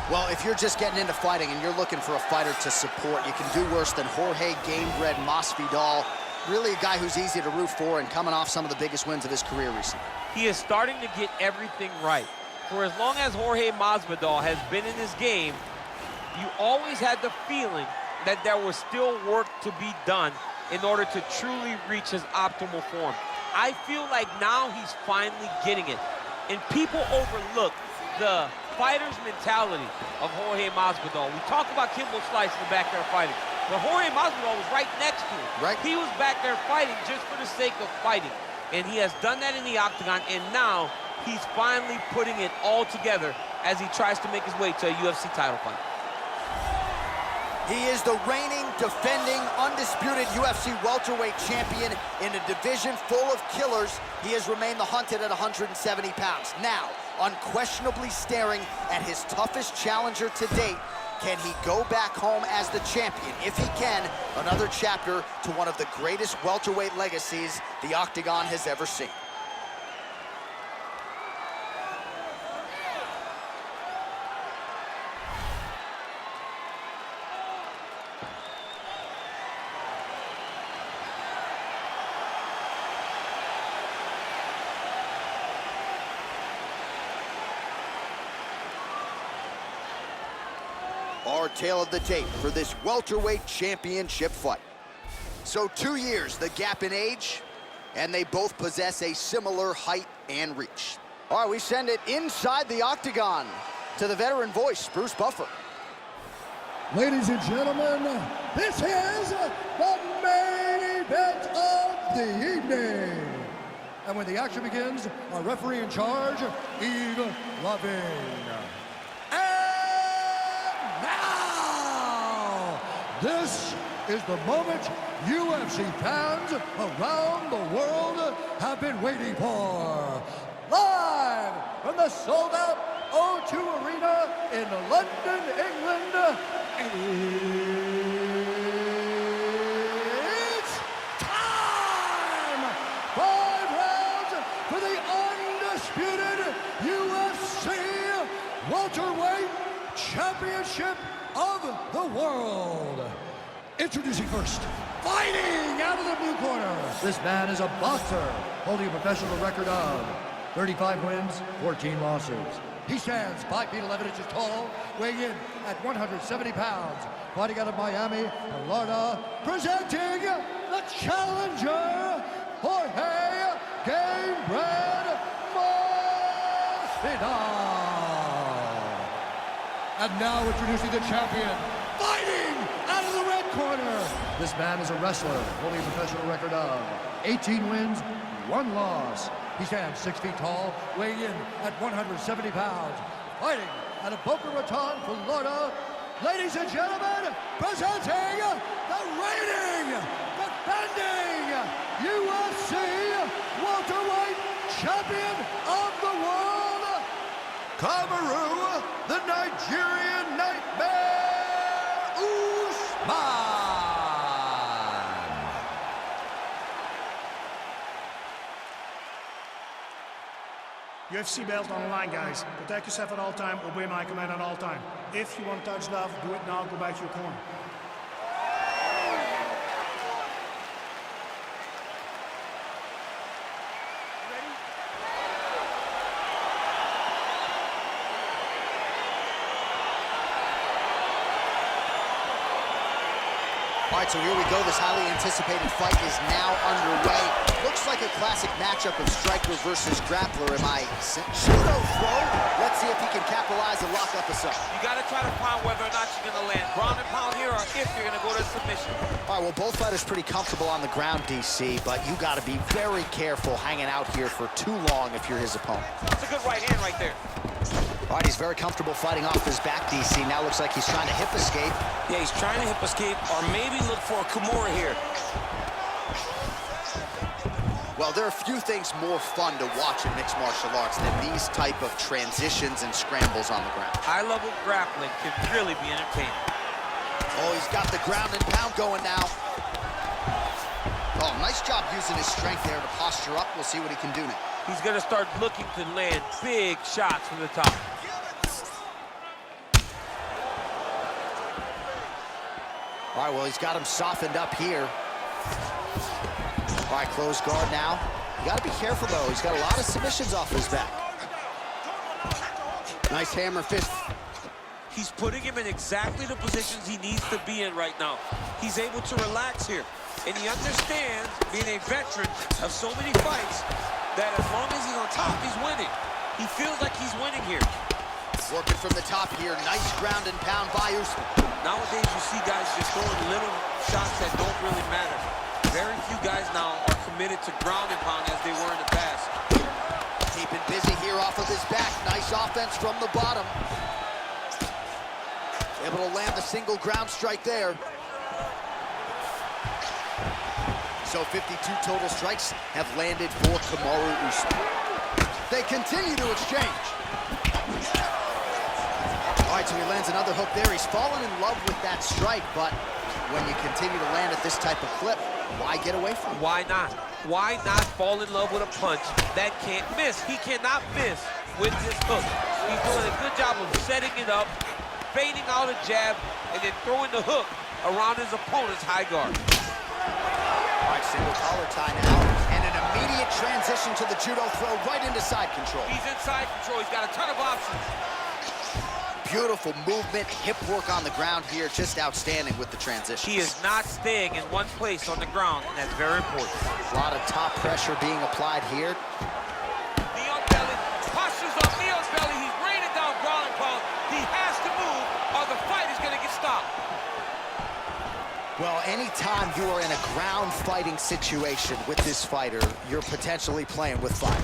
Well, if you're just getting into fighting and you're looking for a fighter to support, you can do worse than Jorge Masvidal. Really a guy who's easy to root for and coming off some of the biggest wins of his career recently. He is starting to get everything right. For as long as Jorge Masvidal has been in this game, you always had the feeling that there was still work to be done in order to truly reach his optimal form. I feel like now he's finally getting it. And people overlook the fighter's mentality of Jorge Masvidal. We talk about Kimbo Slice in the back there fighting, but Jorge Masvidal was right next to him. Right. He was back there fighting just for the sake of fighting. And he has done that in the octagon, and now he's finally putting it all together as he tries to make his way to a UFC title fight. He is the reigning, defending, undisputed UFC welterweight champion in a division full of killers. He has remained the hunted at 170 pounds. Now, unquestionably staring at his toughest challenger to date. Can he go back home as the champion? If he can, another chapter to one of the greatest welterweight legacies the Octagon has ever seen. Our tale of the tape for this welterweight championship fight. So 2 years, the gap in age, and they both possess a similar height and reach. All right, we send it inside the octagon to the veteran voice, Bruce Buffer. Ladies and gentlemen, this is the main event of the evening. And when the action begins, our referee in charge, Yves Lavigne. This is the moment UFC fans around the world have been waiting for. Live from the sold-out O2 Arena in London, England, it's time! 5 rounds for the undisputed UFC welterweight championship of the world. Introducing first, fighting out of the blue corner. This man is a boxer holding a professional record of 35 wins, 14 losses. He stands 5 feet 11 inches tall, weighing in at 170 pounds. Fighting out of Miami, Florida, presenting the challenger, Jorge Masvidal. And now introducing the champion, fighting out of the red corner. This man is a wrestler, holding a professional record of 18 wins, 1 loss. He stands 6 feet tall, weighing in at 170 pounds. Fighting out of Boca Raton, Florida. Ladies and gentlemen, presenting the reigning, defending UFC welterweight champion of the world, Kamaru, the Nigerian Nightmare Usman. UFC belt on the line, guys. Protect yourself at all time, obey my command at all time. If you want to touch love, do it now, go back to your corner. All right, so here we go. This highly anticipated fight is now underway. Looks like a classic matchup of striker versus grappler. Am I pseudo throw? Let's see if he can capitalize and lock up a sub. You got to try to find whether or not you're going to land ground and pound here, or if you're going to go to submission. All right, well, both fighters pretty comfortable on the ground, DC, but you got to be very careful hanging out here for too long if you're his opponent. That's a good right hand right there. All right, he's very comfortable fighting off his back, DC. Now looks like he's trying to hip escape. Yeah, he's trying to hip escape, or maybe look for a Kimura here. Well, there are few things more fun to watch in mixed martial arts than these type of transitions and scrambles on the ground. High-level grappling can really be entertaining. Oh, he's got the ground and pound going now. Oh, nice job using his strength there to posture up. We'll see what he can do now. He's going to start looking to land big shots from the top. All right, well, he's got him softened up here. All right, close guard now. You gotta be careful, though. He's got a lot of submissions off his back. Nice hammer fist. He's putting him in exactly the positions he needs to be in right now. He's able to relax here. And he understands, being a veteran of so many fights, that as long as he's on top, he's winning. He feels like he's winning here. Working from the top here. Nice ground and pound by Usman. Nowadays, you see guys just throwing little shots that don't really matter. Very few guys now are committed to ground and pound as they were in the past. Keeping busy here off of his back. Nice offense from the bottom. Able to land the single ground strike there. So 52 total strikes have landed for Kamaru Usman. They continue to exchange. All right, so he lands another hook there. He's fallen in love with that strike, but when you continue to land at this type of clip, why get away from it? Why not? Why not fall in love with a punch that can't miss? He cannot miss with this hook. He's doing a good job of setting it up, fading out a jab, and then throwing the hook around his opponent's high guard. All right, single collar tie now, and an immediate transition to the judo throw right into side control. He's in side control. He's got a ton of options. Beautiful movement, hip work on the ground here, just outstanding with the transition. He is not staying in one place on the ground, and that's very important. A lot of top pressure being applied here. Knee on belly, postures on knee on belly. He's raining down ground and pound. He has to move, or the fight is going to get stopped. Well, anytime you are in a ground fighting situation with this fighter, you're potentially playing with fire.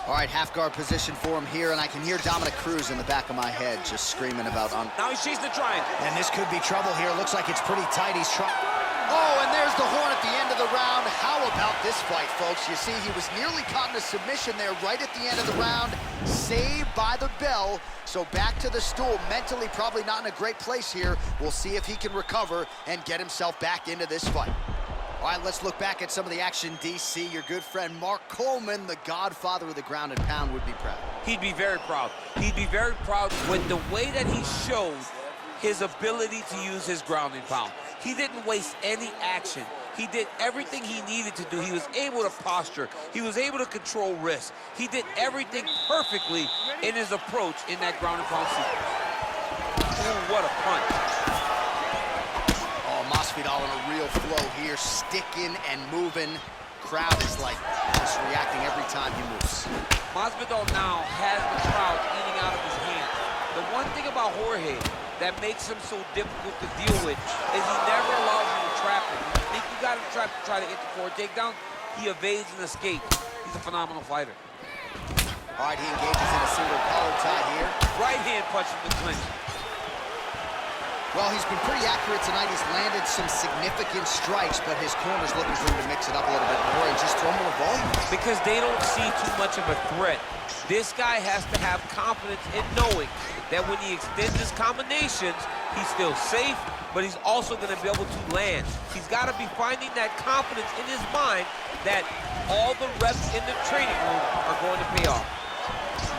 All right, half guard position for him here, and I can hear Dominic Cruz in the back of my head just screaming about Now he's chasing the triangle. And this could be trouble here. Looks like it's pretty tight. He's trying. Oh, and there's the horn at the end of the round. How about this fight, folks? You see, he was nearly caught in a submission there right at the end of the round. Saved by the bell. So back to the stool. Mentally probably not in a great place here. We'll see if he can recover and get himself back into this fight. All right, let's look back at some of the action, DC. Your good friend Mark Coleman, the godfather of the ground and pound, would be proud. He'd be very proud. He'd be very proud with the way that he showed his ability to use his ground and pound. He didn't waste any action. He did everything he needed to do. He was able to posture. He was able to control wrist. He did everything perfectly in his approach in that ground and pound sequence. Ooh, what a punch. Masvidal in a real flow here, sticking and moving. Crowd is like just reacting every time he moves. Masvidal now has the crowd eating out of his hands. The one thing about Jorge that makes him so difficult to deal with is he never allows you to trap him. You think you got him trapped to try to hit the forward takedown, he evades and escapes. He's a phenomenal fighter. All right, he engages in a single collar tie here. Right hand punch in the clinch. Well, he's been pretty accurate tonight. He's landed some significant strikes, but his corner's looking for him to mix it up a little bit more and just throw more volume. Because they don't see too much of a threat. This guy has to have confidence in knowing that when he extends his combinations, he's still safe, but he's also going to be able to land. He's got to be finding that confidence in his mind that all the reps in the training room are going to pay off.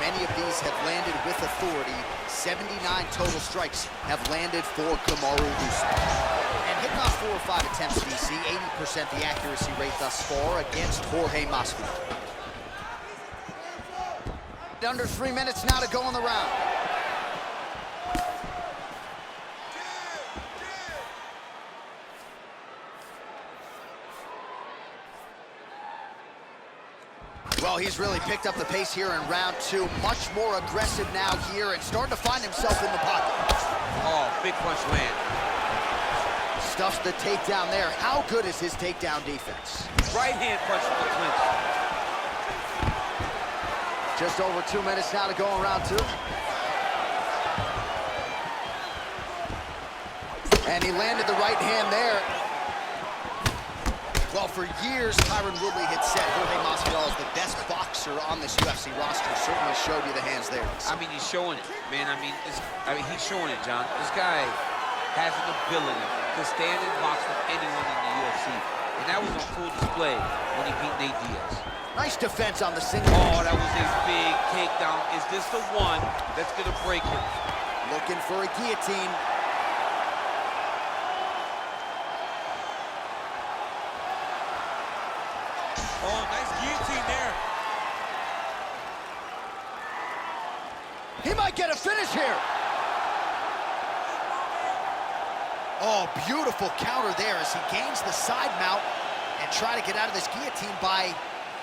Many of these have landed with authority. 79 total strikes have landed for Kamaru Usman. And hitting off 4 or 5 attempts, DC, 80% the accuracy rate thus far against Jorge Masvidal. Under 3 minutes now to go in the round. Well, he's really picked up the pace here in round 2. Much more aggressive now here and starting to find himself in the pocket. Oh, big punch land. Stuffs the takedown there. How good is his takedown defense? Right hand punch in the clinch. Just over 2 minutes now to go in round 2. And he landed the right hand there. Well, for years, Tyron Woodley had said Jorge Masvidal is the best boxer on this UFC roster. Certainly showed you the hands there. I mean, he's showing it, man. I mean, he's showing it, John. This guy has an ability to stand and box with anyone in the UFC. And that was on full display when he beat Nate Diaz. Nice defense on the single. Oh, that was a big takedown. Is this the one that's going to break him? Looking for a guillotine. Oh, nice guillotine there. He might get a finish here. Oh, beautiful counter there as he gains the side mount and try to get out of this guillotine by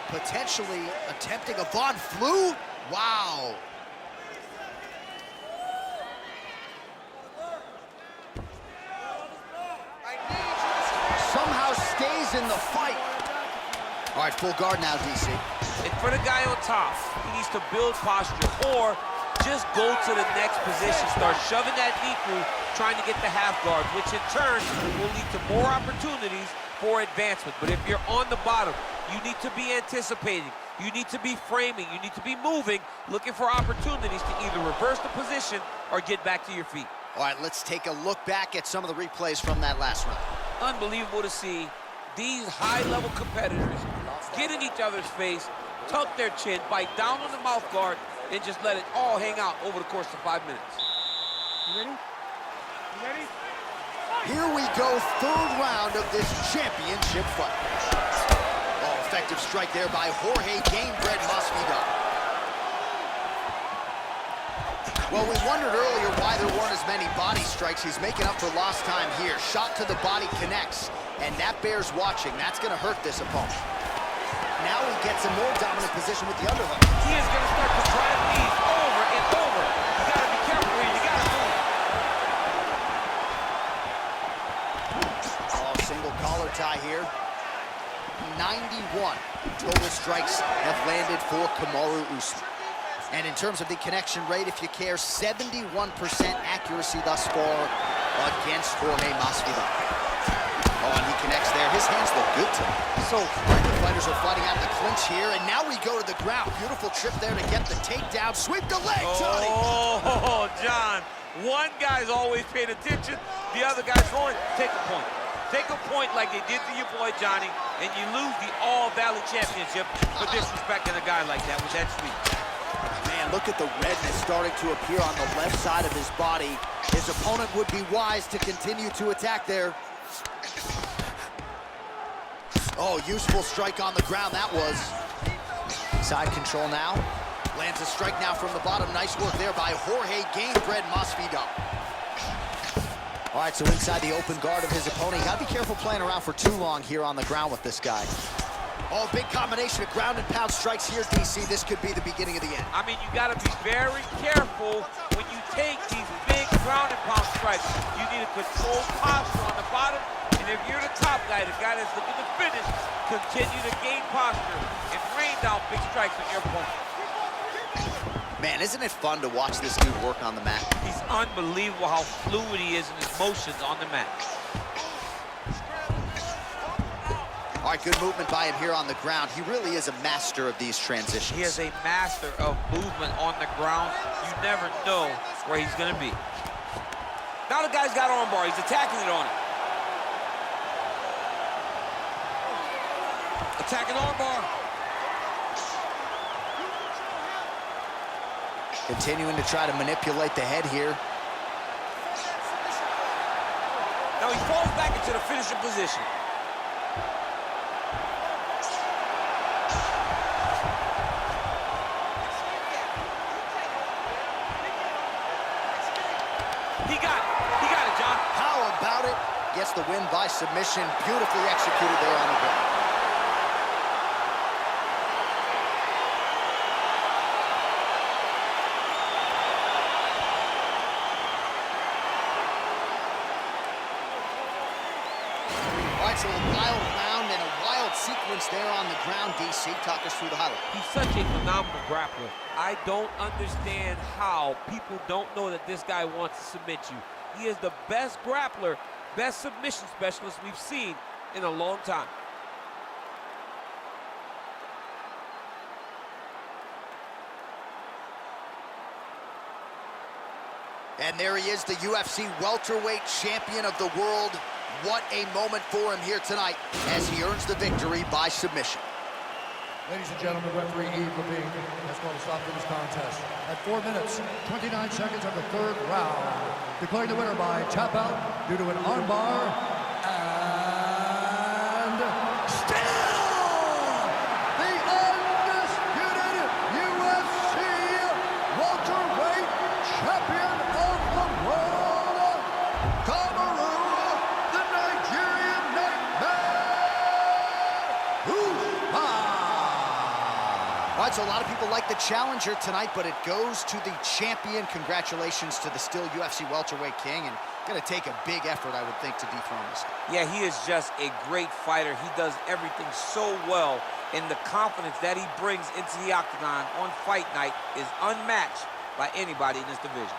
potentially attempting a Von Flue. Wow. Somehow stays in the fight. All right, full guard now, DC. And for the guy on top, he needs to build posture or just go to the next position. Start shoving that knee through, trying to get the half guard, which in turn will lead to more opportunities for advancement. But if you're on the bottom, you need to be anticipating. You need to be framing. You need to be moving, looking for opportunities to either reverse the position or get back to your feet. All right, let's take a look back at some of the replays from that last round. Unbelievable to see these high-level competitors get in each other's face, tuck their chin, bite down on the mouth guard, and just let it all hang out over the course of 5 minutes. You ready? You ready? Here we go, third round of this championship fight. Oh, effective strike there by Jorge Gamebred Masvidal. Well, we wondered earlier why there weren't as many body strikes. He's making up for lost time here. Shot to the body connects, and that bears watching. That's going to hurt this opponent. Now he gets a more dominant position with the underhook. He is going to start to drive these over and over. You got to be careful here. You got to move. Oh, single collar tie here. 91 total strikes have landed for Kamaru Usman. And in terms of the connection rate, if you care, 71% accuracy thus far against Jorge Masvidal. Oh, and he connects there. His hands look good to him. So, the fighters are fighting out of the clinch here, and now we go to the ground. Beautiful trip there to get the takedown. Sweep the leg, Johnny! Oh, John. One guy's always paying attention. The other guy's going, take a point. Take a point like they did to your boy, Johnny, and you lose the All-Valley Championship for disrespecting a guy like that with that sweep. Man, look at the redness starting to appear on the left side of his body. His opponent would be wise to continue to attack there. Oh, useful strike on the ground, that was. Side control now. Lands a strike now from the bottom. Nice work there by Jorge Gamebred Masvidal. All right, so inside the open guard of his opponent. You gotta be careful playing around for too long here on the ground with this guy. Oh, big combination of ground and pound strikes here, DC. This could be the beginning of the end. I mean, you got to be very careful when you take these big ground and pound strikes. You need a controlled posture on the bottom. And if you're the top guy, the guy that's looking to finish, continue to gain posture and rain down big strikes on your opponent. Man, isn't it fun to watch this dude work on the mat? He's unbelievable how fluid he is in his motions on the mat. All right, good movement by him here on the ground. He really is a master of these transitions. He is a master of movement on the ground. You never know where he's going to be. Now the guy's got armbar. He's attacking it on him. Attacking armbar. Continuing to try to manipulate the head here. Now he falls back into the finishing position. He got it, John. How about it? Gets the win by submission. Beautifully executed there on the ground. All right, so a wild round and a wild sequence there on the ground. DC, talk us through the highlight. He's such a phenomenal grappler. I don't understand how people don't know that this guy wants to submit you. He is the best grappler, best submission specialist we've seen in a long time. And there he is, the UFC welterweight champion of the world. What a moment for him here tonight as he earns the victory by submission. Ladies and gentlemen, referee Yves Levine has called a stop to this contest at 4 minutes, 29 seconds of the third round. Declaring the winner by tap out due to an armbar and still All right, so a lot of people like the challenger tonight, but it goes to the champion. Congratulations to the still UFC welterweight king, and going to take a big effort, I would think, to dethrone this guy. Yeah, he is just a great fighter. He does everything so well, and the confidence that he brings into the octagon on fight night is unmatched by anybody in this division.